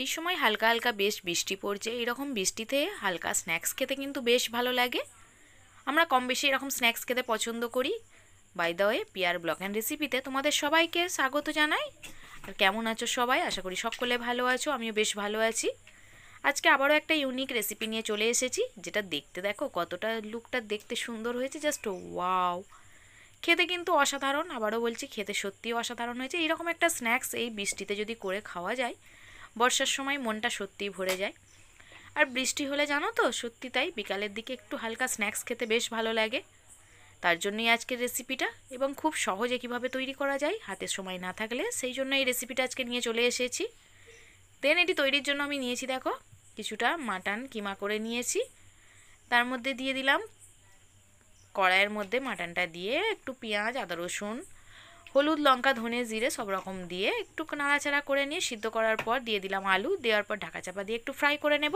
এই সময় হালকা হালকা বেশ বৃষ্টি পড়ছে, এরকম বৃষ্টিতে হালকা স্ন্যাক্স খেতে কিন্তু বেশ ভালো লাগে। আমরা কম বেশি এরকম স্ন্যাক্স খেতে পছন্দ করি। বাই দ্য ওয়ে, পিয়ার ব্লগ অ্যান্ড রেসিপিতে তোমাদের সবাইকে স্বাগত জানাই। আর কেমন আছো সবাই? আশা করি সকলে ভালো আছো, আমিও বেশ ভালো আছি। আজকে আবারও একটা ইউনিক রেসিপি নিয়ে চলে এসেছি, যেটা দেখতে দেখো কতটা লুকটা দেখতে সুন্দর হয়েছে, জাস্ট ওয়াও। খেতে কিন্তু অসাধারণ, আবারও বলছি খেতে সত্যিই অসাধারণ হয়েছে। এইরকম একটা স্ন্যাক্স এই বৃষ্টিতে যদি করে খাওয়া যায়, বর্ষার সময় মনটা সত্যিই ভরে যায়। আর বৃষ্টি হলে জানো তো সত্যি তাই, বিকালের দিকে একটু হালকা স্ন্যাক্স খেতে বেশ ভালো লাগে। তার জন্যই আজকের রেসিপিটা, এবং খুব সহজে কীভাবে তৈরি করা যায় হাতে সময় না থাকলে, সেই জন্য এই রেসিপিটা আজকে নিয়ে চলে এসেছি। দেন এটি তৈরির জন্য আমি নিয়েছি দেখো কিছুটা মাটন কিমা করে নিয়েছি। তার মধ্যে দিয়ে দিলাম, কড়াইয়ের মধ্যে মাটনটা দিয়ে একটু পেঁয়াজ, আদা, রসুন, হলুদ, লঙ্কা, ধনে, জিরে সব রকম দিয়ে একটু নাড়াচাড়া করে নিয়ে সিদ্ধ করার পর দিয়ে দিলাম আলু, দেওয়ার পর ঢাকা চাপা দিয়ে একটু ফ্রাই করে নেব।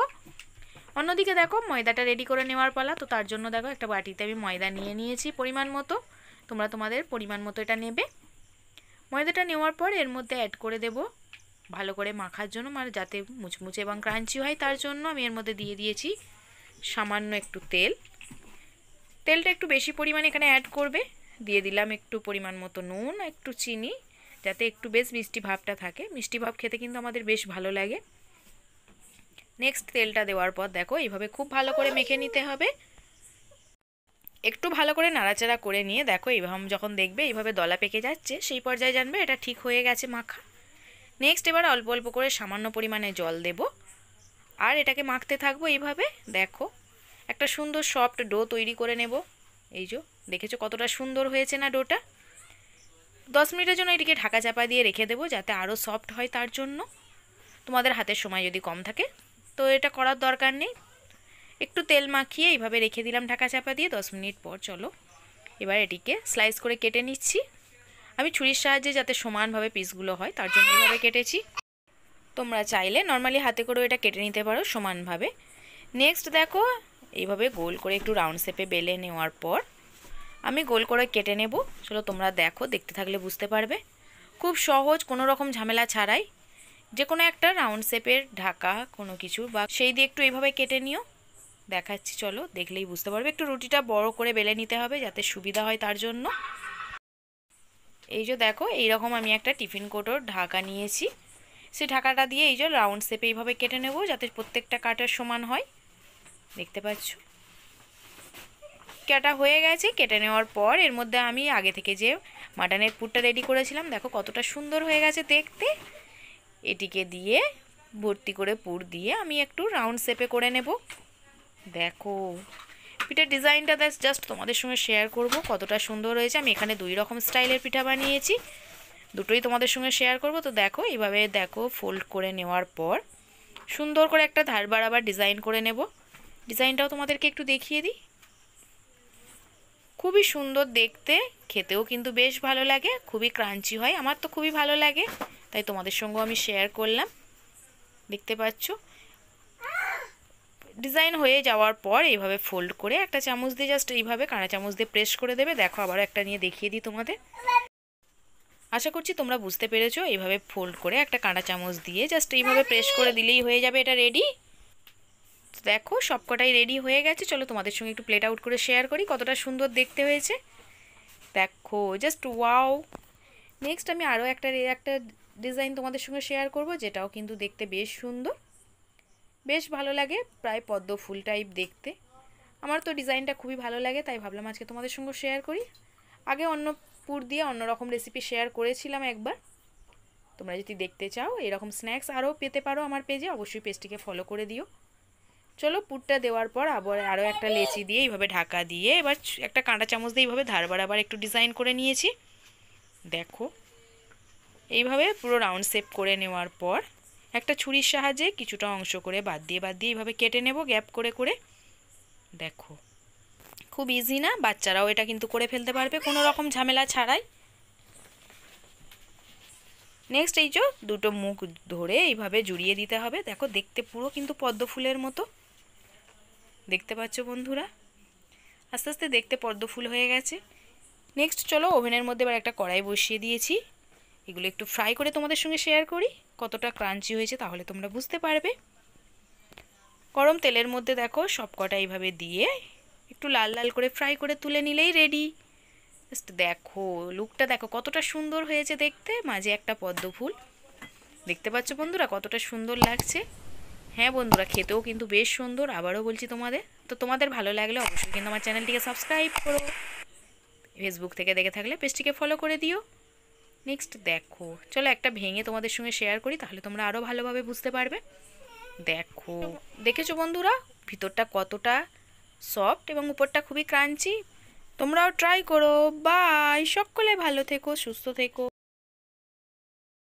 অন্যদিকে দেখো ময়দাটা রেডি করে নেওয়ার পালা। তো তার জন্য দেখো একটা বাটিতে আমি ময়দা নিয়ে নিয়েছি পরিমাণ মতো। তোমরা তোমাদের পরিমাণ মতো এটা নেবে। ময়দাটা নেওয়ার পর এর মধ্যে অ্যাড করে দেব ভালো করে মাখার জন্য, মানে যাতে মুচমুচে এবং ক্রাঞ্চি হয়, তার জন্য আমি এর মধ্যে দিয়ে দিয়েছি সামান্য একটু তেল। তেলটা একটু বেশি পরিমাণে এখানে অ্যাড করবে। দিয়ে দিলাম একটু পরিমাণ মতো নুন, একটু চিনি, যাতে একটু বেশ মিষ্টি ভাবটা থাকে। মিষ্টি ভাব খেতে কিন্তু আমাদের বেশ ভালো লাগে। নেক্সট তেলটা দেওয়ার পর দেখো এইভাবে খুব ভালো করে মেখে নিতে হবে। একটু ভালো করে নাড়াচাড়া করে নিয়ে দেখো এইভাবে যখন দেখবে এইভাবে দলা পেকে যাচ্ছে, সেই পর্যায়ে জানবে এটা ঠিক হয়ে গেছে মাখা। নেক্সট এবার অল্প অল্প করে সামান্য পরিমাণে জল দেব, আর এটাকে মাখতে থাকবো এইভাবে। দেখো একটা সুন্দর সফট ডো তৈরি করে নেব। এই যে দেখেছো কতটা সুন্দর হয়েছে না ডোটা। 10 মিনিটের জন্য এটিকে ঢাকা চাপা দিয়ে রেখে দেবো, যাতে আরও সফট হয়। তার জন্য তোমাদের হাতের সময় যদি কম থাকে তো এটা করার দরকার নেই। একটু তেল মাখিয়ে এইভাবে রেখে দিলাম ঢাকা চাপা দিয়ে। 10 মিনিট পর চলো এবার এটিকে স্লাইস করে কেটে নিচ্ছি। আমি ছুরির সাহায্যে যাতে সমানভাবে পিসগুলো হয় তার জন্য এইভাবে কেটেছি। তোমরা চাইলে নর্মালি হাতে করেও এটা কেটে নিতে পারো সমানভাবে। নেক্সট দেখো এইভাবে গোল করে একটু রাউন্ড শেপে বেলে নেওয়ার পর আমি গোল করে কেটে নেব। চলো তোমরা দেখো, দেখতে থাকলে বুঝতে পারবে। খুব সহজ, কোনো রকম ঝামেলা ছাড়াই যে কোনো একটা রাউন্ড শেপের ঢাকা কোনো কিছু বা সেই দিয়ে একটু এইভাবে কেটে নিও। দেখাচ্ছি, চলো দেখলেই বুঝতে পারবে। একটু রুটিটা বড় করে বেলে নিতে হবে যাতে সুবিধা হয় তার জন্য। এই যে দেখো এইরকম আমি একটা টিফিন কৌটোর ঢাকা নিয়েছি, সেই ঢাকাটা দিয়ে এই যে রাউন্ড শেপে এইভাবে কেটে নেব যাতে প্রত্যেকটা কাটার সমান হয়। দেখতে পাচ্ছ কাটা হয়ে গেছে। কেটে নেওয়ার পর এর মধ্যে আমি আগে থেকে যে মাটনের পুরটা রেডি করেছিলাম, দেখো কতটা সুন্দর হয়ে গেছে দেখতে। এটিকে দিয়ে ভর্তি করে পুর দিয়ে আমি একটু রাউন্ড শেপে করে নেব। দেখো পিঠার ডিজাইনটা জাস্ট তোমাদের সঙ্গে শেয়ার করব কতটা সুন্দর হয়েছে। আমি এখানে 2 রকম স্টাইলের পিঠা বানিয়েছি, দুটোই তোমাদের সঙ্গে শেয়ার করব। তো দেখো এইভাবে দেখো ফোল্ড করে নেওয়ার পর সুন্দর করে একটা ধার বাড়াবার ডিজাইন করে নেব। ডিজাইনটাও তোমাদেরকে একটু দেখিয়ে দিই। খুবই সুন্দর দেখতে, খেতেও কিন্তু বেশ ভালো লাগে, খুবই ক্রাঞ্চি হয়। আমার তো খুবই ভালো লাগে, তাই তোমাদের সঙ্গেও আমি শেয়ার করলাম। দেখতে পাচ্ছ ডিজাইন হয়ে যাওয়ার পর এইভাবে ফোল্ড করে একটা চামচ দিয়ে জাস্ট এইভাবে কাঁটা চামচ দিয়ে প্রেস করে দেবে। দেখো আবারও একটা নিয়ে দেখিয়ে দিই তোমাদের। আশা করছি তোমরা বুঝতে পেরেছো। এইভাবে ফোল্ড করে একটা কাঁটা চামচ দিয়ে জাস্ট এইভাবে প্রেস করে দিলেই হয়ে যাবে এটা রেডি। দেখো সবকটাই রেডি হয়ে গেছে। চলো তোমাদের সঙ্গে একটু প্লেট আউট করে শেয়ার করি কতটা সুন্দর দেখতে হয়েছে। দেখো জাস্ট ওয়াও। নেক্সট আমি আরও একটা ডিজাইন তোমাদের সঙ্গে শেয়ার করব, যেটাও কিন্তু দেখতে বেশ সুন্দর, বেশ ভালো লাগে, প্রায় পদ্ম ফুল টাইপ দেখতে। আমার তো ডিজাইনটা খুবই ভালো লাগে, তাই ভাবলাম আজকে তোমাদের সঙ্গে শেয়ার করি। আগে অন্য পুর দিয়ে অন্য রকম রেসিপি শেয়ার করেছিলাম একবার। তোমরা যদি দেখতে চাও এরকম স্ন্যাক্স আরও পেতে পারো আমার পেজে, অবশ্যই পেজটিকে ফলো করে দিও। চলো পুরটা দেওয়ার পর আবার আরও একটা লেচি দিয়ে এইভাবে ঢাকা দিয়ে এবার একটা কাঁটা চামচ দিয়ে এইভাবে ধার বাড়াবার একটু ডিজাইন করে নিয়েছি। দেখো এইভাবে পুরো রাউন্ড শেপ করে নেওয়ার পর একটা ছুরির সাহায্যে কিছুটা অংশ করে বাদ দিয়ে এইভাবে কেটে নেব গ্যাপ করে করে। দেখো খুব ইজি না, বাচ্চারাও এটা কিন্তু করে ফেলতে পারবে কোনো রকম ঝামেলা ছাড়াই। নেক্সট এই যে দুটো মুখ ধরে এইভাবে জুড়িয়ে দিতে হবে। দেখো দেখতে পুরো কিন্তু পদ্ম ফুলের মতো দেখতে পাচ্ছ বন্ধুরা, আস্তে আস্তে দেখতে পদ্ম ফুল হয়ে গেছে। নেক্সট চলো ওভেনের মধ্যে এবার একটা কড়াই বসিয়ে দিয়েছি। এগুলো একটু ফ্রাই করে তোমাদের সঙ্গে শেয়ার করি কতটা ক্রাঞ্চি হয়েছে, তাহলে তোমরা বুঝতে পারবে। গরম তেলের মধ্যে দেখো সব কটা এইভাবে দিয়ে একটু লাল লাল করে ফ্রাই করে তুলে নিলেই রেডি। জাস্ট দেখো লুকটা দেখো কতটা সুন্দর হয়েছে দেখতে, মাঝে একটা পদ্ম ফুল দেখতে পাচ্ছ বন্ধুরা কতটা সুন্দর লাগছে। হ্যাঁ বন্ধুরা, খেতেও কিন্তু বেশ সুন্দর, আবারও বলছি তোমাদের। তো তোমাদের ভালো লাগলে অবশ্যই কিন্তু আমার চ্যানেলটিকে সাবস্ক্রাইব করো, ফেসবুক থেকে দেখে থাকলে পেজটিকে ফলো করে দিও। নেক্সট দেখো, চলো একটা ভেঙে তোমাদের সঙ্গে শেয়ার করি, তাহলে তোমরা আরও ভালোভাবে বুঝতে পারবে। দেখো, দেখেছো বন্ধুরা ভিতরটা কতটা সফট এবং উপরটা খুবই ক্রাঞ্চি। তোমরাও ট্রাই করো। বাই, সকলে ভালো থেকো, সুস্থ থেকো।